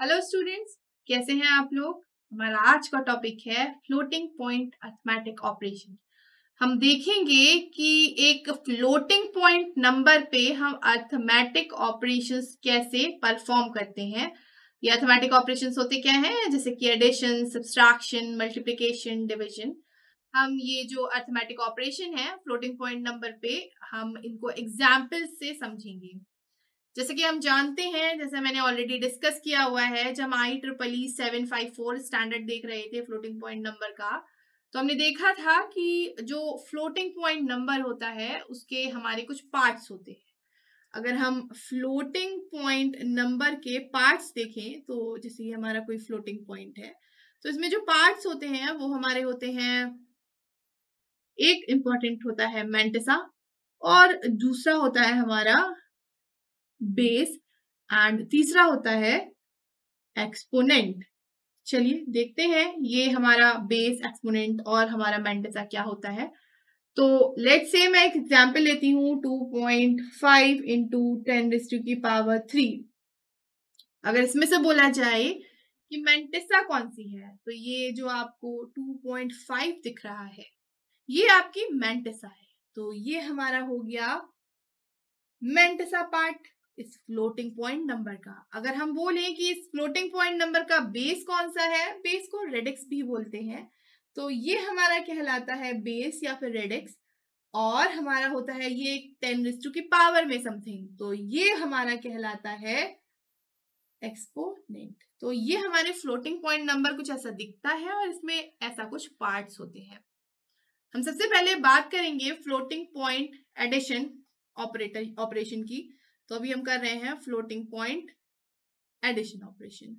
Hello students, कैसे हैं आप लोग। हमारा आज का टॉपिक है फ्लोटिंग पॉइंट अरिथमेटिक ऑपरेशन। हम देखेंगे कि एक फ्लोटिंग पॉइंट नंबर पे हम अरिथमेटिक ऑपरेशंस कैसे परफॉर्म करते हैं। ये अरिथमेटिक ऑपरेशंस होते क्या हैं, जैसे कि एडिशन, सब्सट्रैक्शन, मल्टीप्लिकेशन, डिवीजन। हम ये जो अरिथमेटिक ऑपरेशन है फ्लोटिंग पॉइंट नंबर पे, हम इनको एग्जाम्पल से समझेंगे। जैसे कि हम जानते हैं, जैसे मैंने ऑलरेडी डिस्कस किया हुआ है, जब हम IEEE 754 स्टैंडर्ड देख रहे थे फ्लोटिंग पॉइंट नंबर का, तो हमने देखा था कि जो फ्लोटिंग पॉइंट नंबर होता है उसके हमारे कुछ पार्ट्स होते हैं। अगर हम फ्लोटिंग पॉइंट नंबर के पार्ट्स देखें, तो जैसे ये हमारा कोई फ्लोटिंग पॉइंट है, तो इसमें जो पार्ट्स होते हैं वो हमारे होते हैं, एक इंपॉर्टेंट होता है मेंटिसा और दूसरा होता है हमारा बेस एंड तीसरा होता है एक्सपोनेंट। चलिए देखते हैं ये हमारा बेस, एक्सपोनेंट और हमारा मेंटिसा क्या होता है। तो लेट्स से मैं एक एग्जांपल लेती हूँ, 2.5 इंटू 10⁻³ अगर इसमें से बोला जाए कि मेंटिसा कौन सी है, तो ये जो आपको 2.5 दिख रहा है ये आपकी मेंटिसा है। तो ये हमारा हो गया मेंटिसा पार्ट इस फ्लोटिंग पॉइंट नंबर का। अगर हम बोले कि इस फ्लोटिंग पॉइंट नंबर का बेस कौन सा है, बेस को रेडिक्स भी बोलते हैं, तो ये हमारा कहलाता है बेस या फिर रेडिक्स। और हमारा होता है ये 10⁻⁴ में समथिंग, तो ये हमारा कहलाता है एक्सपोनेंट। तो ये हमारे फ्लोटिंग पॉइंट नंबर कुछ ऐसा दिखता है और इसमें ऐसा कुछ पार्ट्स होते हैं। हम सबसे पहले बात करेंगे फ्लोटिंग पॉइंट एडिशन ऑपरेशन की। तो अभी हम कर रहे हैं फ्लोटिंग पॉइंट एडिशन ऑपरेशन।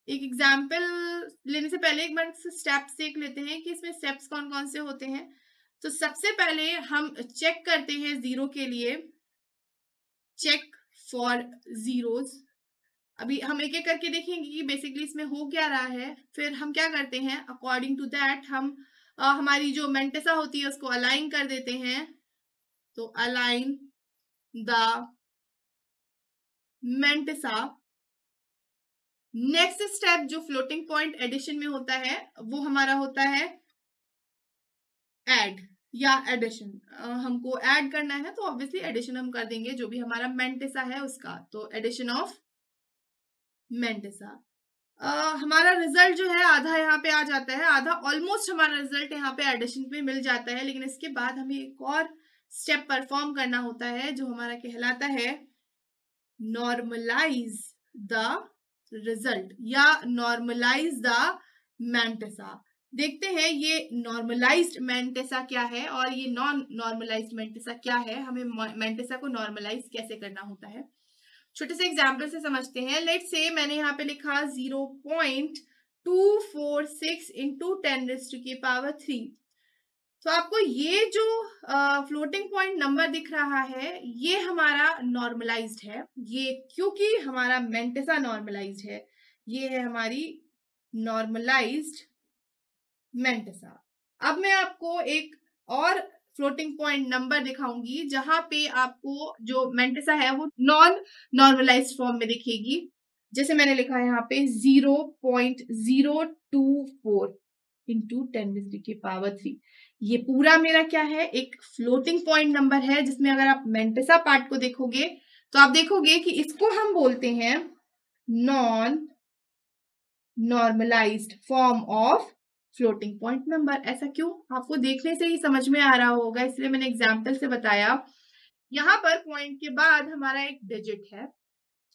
एक एग्जांपल लेने से पहले एक बार स्टेप्स देख लेते हैं कि इसमें स्टेप्स कौन कौन से होते हैं। तो सबसे पहले हम चेक करते हैं जीरो के लिए, चेक फॉर जीरोज। अभी हम एक एक करके देखेंगे कि बेसिकली इसमें हो क्या रहा है। फिर हम क्या करते हैं, अकॉर्डिंग टू दैट हम हमारी जो मेंटिसा होती है उसको अलाइन कर देते हैं। तो align the mantissa. Next step जो फ्लोटिंग पॉइंट एडिशन में होता है वो हमारा होता है ऐड या एडिशन। हमको ऐड करना है तो ऑब्वियसली एडिशन हम कर देंगे जो भी हमारा मेंटिसा है उसका। तो एडिशन ऑफ मेंटिसा। हमारा रिजल्ट जो है आधा यहाँ पे आ जाता है, आधा ऑलमोस्ट हमारा रिजल्ट यहाँ पे एडिशन पे मिल जाता है। लेकिन इसके बाद हमें एक और स्टेप परफॉर्म करना होता है जो हमारा कहलाता है नॉर्मलाइज द रिजल्ट या नॉर्मलाइज द मेंटिसा। देखते हैं ये नॉर्मलाइज्ड मेंटिसा क्या है और ये नॉन नॉर्मलाइज्ड मेंटिसा क्या है। हमें मेंटिसा को नॉर्मलाइज कैसे करना होता है, छोटे से एग्जाम्पल से समझते हैं। लेट्स से मैंने यहाँ पे लिखा 0.246 इंटू 10⁻³ तो आपको ये जो फ्लोटिंग पॉइंट नंबर दिख रहा है ये हमारा नॉर्मलाइज्ड है। ये क्योंकि हमारा मेंटिसा नॉर्मलाइज्ड है, ये है हमारी नॉर्मलाइज्ड मेंटिसा। अब मैं आपको एक और फ्लोटिंग पॉइंट नंबर दिखाऊंगी जहां पे आपको जो मेंटिसा है वो नॉन नॉर्मलाइज्ड फॉर्म में दिखेगी। जैसे मैंने लिखा है यहाँ पे 0.024 इंटू 10⁻³ ये पूरा मेरा क्या है, एक फ्लोटिंग पॉइंट नंबर है जिसमें अगर आप मेंटिसा पार्ट को देखोगे तो आप देखोगे कि इसको हम बोलते हैं non normalised form of floating point number. ऐसा क्यों, आपको देखने से ही समझ में आ रहा होगा, इसलिए मैंने एग्जाम्पल से बताया। यहाँ पर पॉइंट के बाद हमारा एक डिजिट है,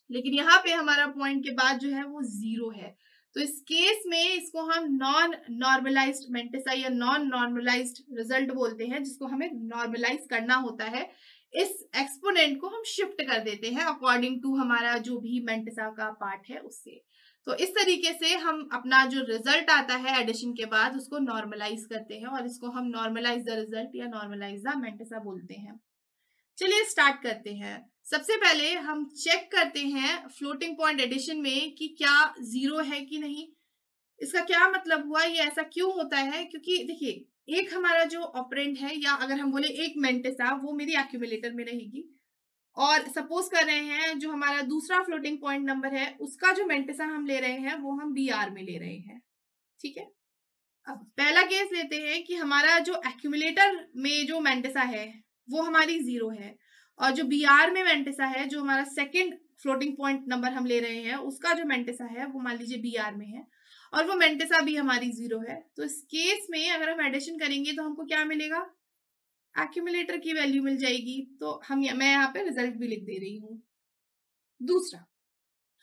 लेकिन यहाँ पे हमारा पॉइंट के बाद जो है वो जीरो है। तो इस केस में इसको हम नॉन नॉर्मलाइज्ड मेंटिसा या नॉन नॉर्मलाइज्ड रिजल्ट बोलते हैं, जिसको हमें नॉर्मलाइज करना होता है। इस एक्सपोनेंट को हम शिफ्ट कर देते हैं अकॉर्डिंग टू हमारा जो भी मेंटिसा का पार्ट है उससे। तो इस तरीके से हम अपना जो रिजल्ट आता है एडिशन के बाद उसको नॉर्मलाइज करते हैं और इसको हम नॉर्मलाइज द रिजल्ट या नॉर्मलाइज द मेंटिसा बोलते हैं। चलिए स्टार्ट करते हैं। सबसे पहले हम चेक करते हैं फ्लोटिंग पॉइंट एडिशन में कि क्या जीरो है कि नहीं। इसका क्या मतलब हुआ, ये ऐसा क्यों होता है, क्योंकि देखिए एक हमारा जो ऑपरेंड है या अगर हम बोले एक मेंटिसा वो मेरी एक्यूमुलेटर में रहेगी और सपोज कर रहे हैं जो हमारा दूसरा फ्लोटिंग पॉइंट नंबर है उसका जो मेंटेसा हम ले रहे हैं वो हम BR में ले रहे हैं, ठीक है। अब पहला केस लेते हैं कि हमारा जो एक्यूमुलेटर में जो मेंटेसा है वो हमारी 0 है, और जो BR में मेंटेसा है, जो हमारा सेकंड फ्लोटिंग पॉइंट नंबर हम ले रहे हैं, उसका जो मेंटेसा है वो मान लीजिए BR में है और वो मेंटेसा भी हमारी 0 है। तो इस केस में अगर हम एडिशन करेंगे तो हमको क्या मिलेगा, एक्यूमुलेटर की वैल्यू मिल जाएगी। तो मैं यहाँ पे रिजल्ट भी लिख दे रही हूँ। दूसरा,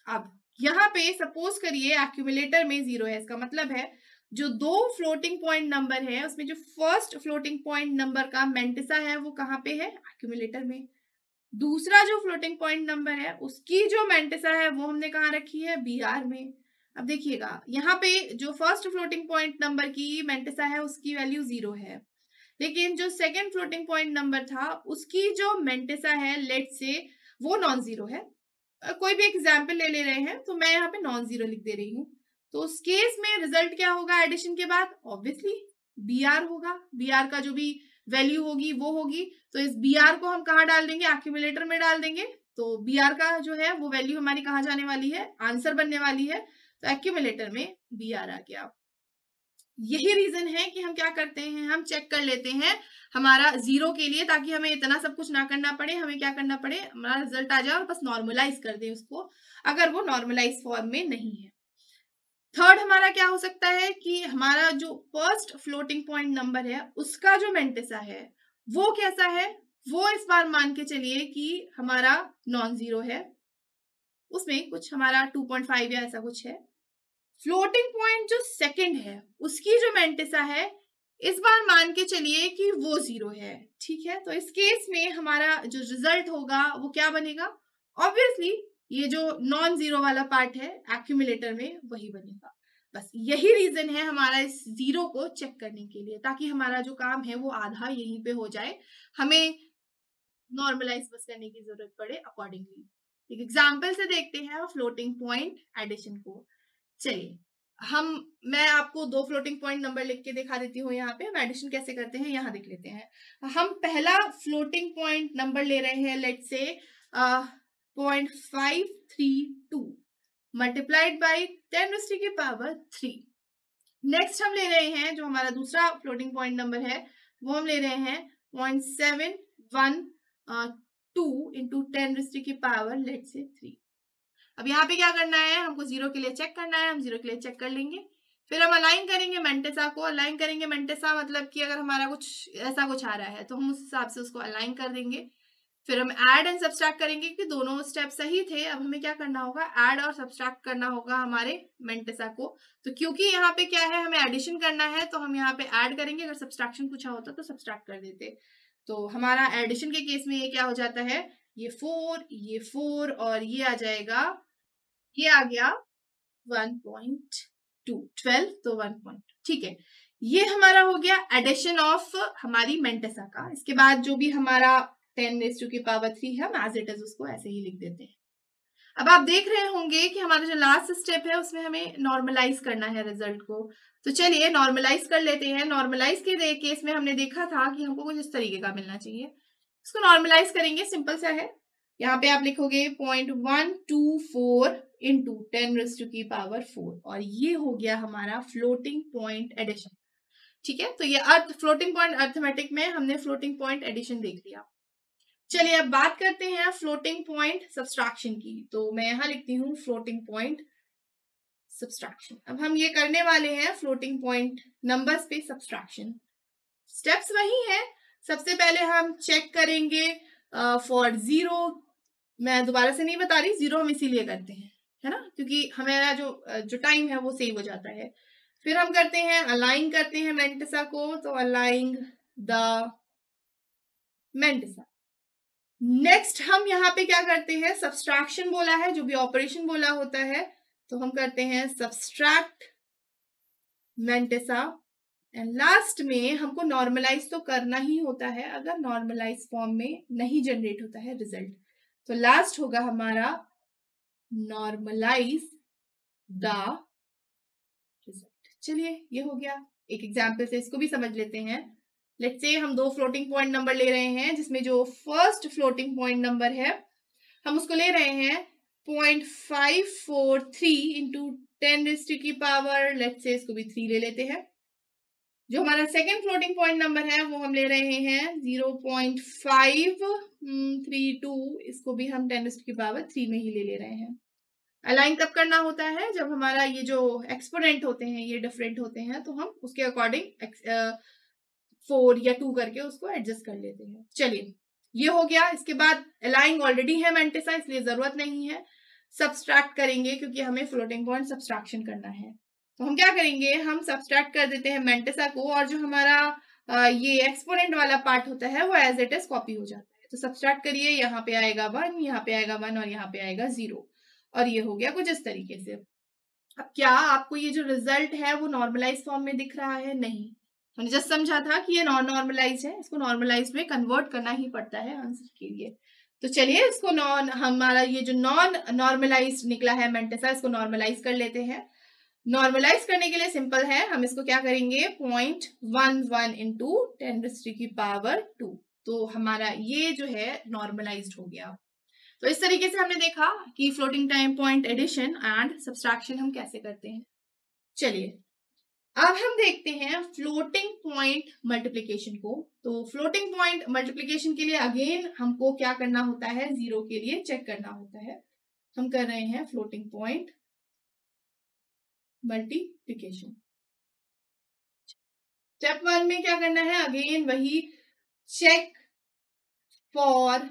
अब यहाँ पे सपोज करिए एक्यूमुलेटर में 0 है, इसका मतलब है जो दो फ्लोटिंग पॉइंट नंबर है उसमें जो फर्स्ट फ्लोटिंग पॉइंट नंबर का मेंटेसा है वो कहाँ पे है, एक्यूमुलेटर में। दूसरा जो फ्लोटिंग पॉइंट नंबर है उसकी जो मेंटेसा है वो हमने कहाँ रखी है, BR में। अब देखिएगा यहाँ पे जो फर्स्ट फ्लोटिंग पॉइंट नंबर की मेंटेसा है उसकी वैल्यू 0 है, लेकिन जो सेकेंड फ्लोटिंग पॉइंट नंबर था उसकी जो मेंटेसा है लेट से वो नॉन जीरो है। कोई भी एग्जाम्पल ले रहे हैं तो मैं यहाँ पे नॉन जीरो लिख दे रही हूँ। तो उस केस में रिजल्ट क्या होगा एडिशन के बाद, ऑब्वियसली BR होगा। BR का जो भी वैल्यू होगी वो होगी, तो इस BR को हम कहाँ डाल देंगे, एक्यूमुलेटर में डाल देंगे। तो BR का जो है वो वैल्यू हमारी कहाँ जाने वाली है, आंसर बनने वाली है। तो एक्यूमुलेटर में BR आ गया। यही रीजन है कि हम क्या करते हैं, हम चेक कर लेते हैं हमारा 0 के लिए, ताकि हमें इतना सब कुछ ना करना पड़े। हमें क्या करना पड़े, हमारा रिजल्ट आ जाए और बस नॉर्मलाइज कर दें उसको, अगर वो नॉर्मलाइज फॉर्म में नहीं है। थर्ड हमारा क्या हो सकता है कि हमारा जो फर्स्ट फ्लोटिंग पॉइंट नंबर है उसका जो मेंटेसा है वो कैसा है, वो इस बार मान के चलिए कि हमारा नॉन जीरो है, उसमें कुछ हमारा 2.5 या ऐसा कुछ है। फ्लोटिंग पॉइंट जो सेकंड है उसकी जो मेंटेसा है इस बार मान के चलिए कि वो 0 है, ठीक है। तो इस केस में हमारा जो रिजल्ट होगा वो क्या बनेगा, ऑब्वियसली ये जो नॉन जीरो वाला पार्ट है एक्यूमुलेटर में वही बनेगा। बस यही रीजन है हमारा इस 0 को चेक करने के लिए, ताकि हमारा जो काम है वो आधा यहीं पे हो जाए, हमें नॉर्मलाइज बस करने की जरूरत पड़े अकॉर्डिंगली। एक एग्जाम्पल से देखते हैं फ्लोटिंग पॉइंट एडिशन को। चलिए मैं आपको दो फ्लोटिंग पॉइंट नंबर लिख के दिखा देती हूँ। यहाँ पे हम एडिशन कैसे करते हैं यहाँ देख लेते हैं। हम पहला फ्लोटिंग पॉइंट नंबर ले रहे हैं, लेट से 0.532 मल्टीप्लाइड बाई 10⁻³ नेक्स्ट हम ले रहे हैं जो हमारा दूसरा फ्लोटिंग पॉइंट नंबर है वो हम ले रहे हैं 0.712 इंटू 10⁻³ अब यहाँ पे क्या करना है, हमको 0 के लिए चेक करना है। हम 0 के लिए चेक कर लेंगे, फिर हम अलाइन करेंगे मेंटेसा को। अलाइन करेंगे मेंटेसा मतलब कि अगर हमारा कुछ ऐसा कुछ आ रहा है तो हम उस हिसाब से उसको अलाइन कर देंगे। फिर हम ऐड एंड सब्सट्रैक्ट करेंगे कि दोनों स्टेप सही थे। अब हमें क्या करना होगा, ऐड और सब्सट्रैक्ट करना होगा हमारे मेंटेसा को। तो क्योंकि यहाँ पे क्या है, हमें एडिशन करना है तो हम यहाँ पे ऐड करेंगे, अगर सब्सट्रैक्शन पूछा होता तो सब्सट्रैक्ट कर देते। तो हमारा एडिशन के केस में ये क्या हो जाता है, ये 4 और ये आ जाएगा, ये आ गया 1.2 12 तो 1. ठीक है, ये हमारा हो गया एडिशन ऑफ हमारी मेंटेसा का। इसके बाद जो भी हमारा 10⁻³ है हम एज इट इज उसको ऐसे ही लिख देते हैं। अब आप देख रहे होंगे कि हमारा जो लास्ट स्टेप है उसमें हमें नॉर्मलाइज करना है रिजल्ट को। तो चलिए नॉर्मलाइज कर लेते हैं। नॉर्मलाइज के केस में हमने देखा था कि हमको कुछ इस तरीके का मिलना चाहिए। इसको नॉर्मलाइज करेंगे, सिंपल सा है। यहाँ पे आप लिखोगे 0.124 इंटू 10⁻⁴ और ये हो गया हमारा फ्लोटिंग पॉइंट एडिशन। ठीक है, तो ये फ्लोटिंग पॉइंट अर्थमेटिक में हमने फ्लोटिंग पॉइंट एडिशन देख लिया। चलिए अब बात करते हैं फ्लोटिंग पॉइंट सब्सट्रैक्शन की। तो मैं यहाँ लिखती हूँ फ्लोटिंग पॉइंट सब्सट्रैक्शन। अब हम ये करने वाले हैं फ्लोटिंग पॉइंट नंबर्स पे सब्सट्रैक्शन। स्टेप्स वही है। सबसे पहले हम चेक करेंगे फॉर 0। मैं दोबारा से नहीं बता रही, 0 हम इसीलिए करते हैं, है ना, क्योंकि हमारा जो टाइम है वो सेव हो जाता है। फिर हम करते हैं अलाइन करते हैं मेंटेसा को, तो अलाइंग द मेंटेसा। नेक्स्ट हम यहाँ पे क्या करते हैं, सब्सट्रैक्शन बोला है, जो भी ऑपरेशन बोला होता है तो हम करते हैं सब्सट्रैक्ट मेंटेसा। एंड लास्ट में हमको नॉर्मलाइज तो करना ही होता है, अगर नॉर्मलाइज फॉर्म में नहीं जनरेट होता है रिजल्ट तो लास्ट होगा हमारा नॉर्मलाइज द रिजल्ट। चलिए ये हो गया। एक एग्जाम्पल से इसको भी समझ लेते हैं। लेट्स से हम दो फ्लोटिंग पॉइंट नंबर ले रहे हैं जिसमें जो फर्स्ट फ्लोटिंग पॉइंट नंबर है हम उसको ले रहे हैं 0.543 इंटू 10⁻⁴, लेट्स से इसको भी 3 ले लेते हैं। जो हमारा सेकेंड फ्लोटिंग पॉइंट नंबर है वो हम ले रहे हैं 0.532, इसको भी हम 10⁻³ में ही ले रहे हैं। अलाइन तब करना होता है जब हमारा ये जो एक्सपोनेंट होते हैं ये डिफरेंट होते हैं, तो हम उसके अकॉर्डिंग 4 या 2 करके उसको एडजस्ट कर लेते हैं। चलिए ये हो गया। इसके बाद अलाइन ऑलरेडी है मेंटेसा, इसलिए जरूरत नहीं है। सब्सट्रैक्ट करेंगे क्योंकि हमें फ्लोटिंग पॉइंट सब्सट्रैक्शन करना है। तो हम क्या करेंगे, हम सब्सट्रैक्ट कर देते हैं मेंटेसा को, और जो हमारा ये एक्सपोनेंट वाला पार्ट होता है वो एज इट इज कॉपी हो जाता है। तो सब्सट्रैक्ट करिए, यहाँ पे आएगा 1, यहाँ पे आएगा 1 और यहाँ पे आएगा 0, और ये हो गया कुछ इस तरीके से। अब क्या आपको ये जो रिजल्ट है वो नॉर्मलाइज फॉर्म में दिख रहा है? नहीं, हमने जस्ट समझा था कि ये नॉन नॉर्मलाइज है, इसको नॉर्मलाइज में कन्वर्ट करना ही पड़ता है आंसर के लिए। तो चलिए इसको हमारा ये जो नॉन नॉर्मलाइज निकला है मेंटेसा, इसको नॉर्मलाइज कर लेते हैं। नॉर्मलाइज करने के लिए सिंपल है, हम इसको क्या करेंगे 0.11 इंटू 10⁻², तो हमारा ये जो है नॉर्मलाइज्ड हो गया। तो इस तरीके से हमने देखा कि floating time point addition and subtraction हम कैसे करते हैं। चलिए अब हम देखते हैं फ्लोटिंग पॉइंट मल्टीप्लिकेशन को। तो फ्लोटिंग पॉइंट मल्टीप्लिकेशन के लिए अगेन हमको क्या करना होता है, 0 के लिए चेक करना होता है। हम कर रहे हैं फ्लोटिंग पॉइंट मल्टीप्लिकेशन। स्टेप 1 में क्या करना है, अगेन वही चेक फॉर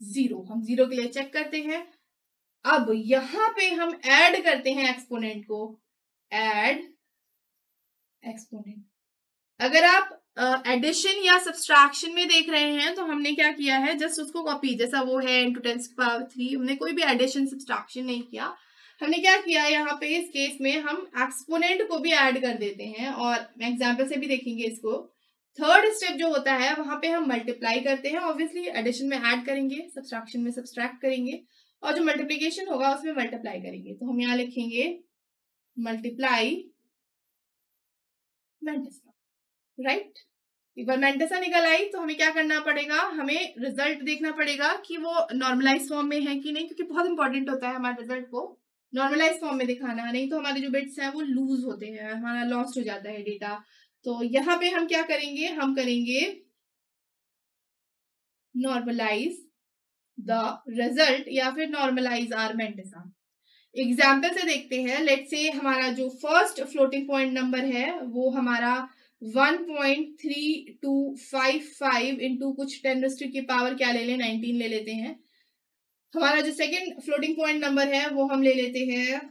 0, हम 0 के लिए चेक करते हैं। अब यहां पे हम ऐड करते हैं एक्सपोनेंट को, ऐड एक्सपोनेंट। अगर आप एडिशन या सब्सट्रैक्शन में देख रहे हैं तो हमने क्या किया है, जस्ट उसको कॉपी, जैसा वो है इंटू 10⁻³ हमने कोई भी एडिशन सब्सट्रैक्शन नहीं किया। हमने क्या किया यहाँ पे, इस केस में हम एक्सपोनेंट को भी ऐड कर देते हैं, और एग्जाम्पल से भी देखेंगे इसको। थर्ड स्टेप जो होता है वहां पे हम मल्टीप्लाई करते हैं, ऑब्वियसली एडिशन में ऐड करेंगे, सब्सट्रैक्शन में सब्सट्रैक्ट करेंगे, और जो मल्टीप्लिकेशन होगा उसमें मल्टीप्लाई करेंगे। तो हम यहाँ लिखेंगे मल्टीप्लाई मेंटेसा, राइट। एक बार मेंटेसा निकल आई तो हमें क्या करना पड़ेगा, हमें रिजल्ट देखना पड़ेगा कि वो नॉर्मलाइज फॉर्म में है कि नहीं, क्योंकि बहुत इंपॉर्टेंट होता है हमारे रिजल्ट को नॉर्मलाइज फॉर्म में दिखाना, नहीं तो हमारे जो बिट्स हैं वो लूज होते हैं, हमारा लॉस्ट हो जाता है डेटा। तो यहाँ पे हम क्या करेंगे, हम करेंगे नॉर्मलाइज द रिजल्ट या फिर नॉर्मलाइज आर मेंटेसा। एग्जाम्पल से देखते हैं, लेट्स से हमारा जो फर्स्ट फ्लोटिंग पॉइंट नंबर है वो हमारा 1.3255 इंटू कुछ 10⁻³ क्या ले लें, 19 ले लेते हैं। हमारा जो सेकंड फ्लोटिंग पॉइंट नंबर है वो हम ले लेते हैं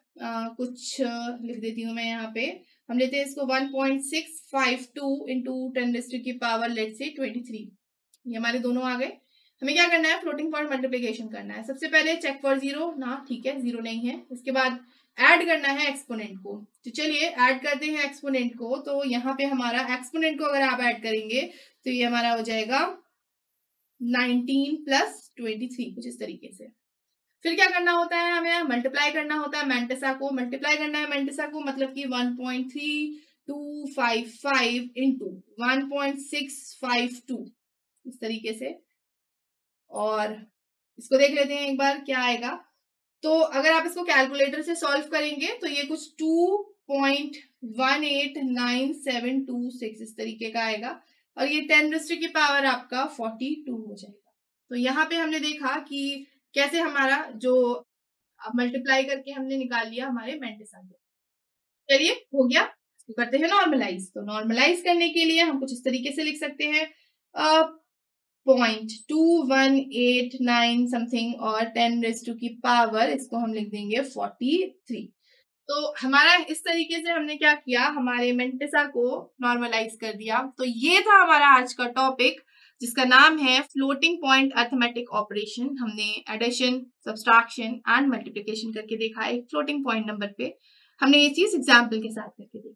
कुछ लिख देती हूँ मैं यहाँ पे, हम लेते हैं इसको 1.652 इंटू 10⁻⁴ लेट्स से 23। ये हमारे दोनों आ गए। हमें क्या करना है, फ्लोटिंग पॉइंट मल्टीप्लिकेशन करना है। सबसे पहले चेक फॉर 0 ना, ठीक है 0 नहीं है। इसके बाद ऐड करना है एक्सपोनेंट को। तो चलिए ऐड करते हैं एक्सपोनेंट को। तो यहाँ पे हमारा एक्सपोनेंट को अगर आप ऐड करेंगे तो ये हमारा हो जाएगा 19 प्लस 23, कुछ इस तरीके से। फिर क्या करना होता है, हमें मल्टीप्लाई करना होता है मेंटेसा को, मल्टीप्लाई करना है मेंटेसा को, मतलब कि 1.3255 इंटू 1.652 इस तरीके से। और इसको देख लेते हैं एक बार क्या आएगा। तो अगर आप इसको कैलकुलेटर से सॉल्व करेंगे तो ये कुछ 2.189726 इस तरीके का आएगा, और ये 10⁻⁴ आपका 42 हो जाएगा। तो यहाँ पे हमने देखा कि कैसे हमारा जो मल्टीप्लाई करके हमने निकाल लिया हमारे मेंटेसा को। चलिए हो गया, इसको करते हैं नॉर्मलाइज। तो नॉर्मलाइज करने के लिए हम कुछ इस तरीके से लिख सकते हैं 0.2189 समथिंग और 10⁻⁴ इसको हम लिख देंगे 43। तो हमारा इस तरीके से हमने क्या किया, हमारे मेंटेसा को नॉर्मलाइज कर दिया। तो ये था हमारा आज का टॉपिक जिसका नाम है फ्लोटिंग पॉइंट अरिथमेटिक ऑपरेशन। हमने एडिशन, सब्सट्रैक्शन एंड मल्टीप्लिकेशन करके देखा एक फ्लोटिंग पॉइंट नंबर पे। हमने ये चीज एग्जाम्पल के साथ करके देखी।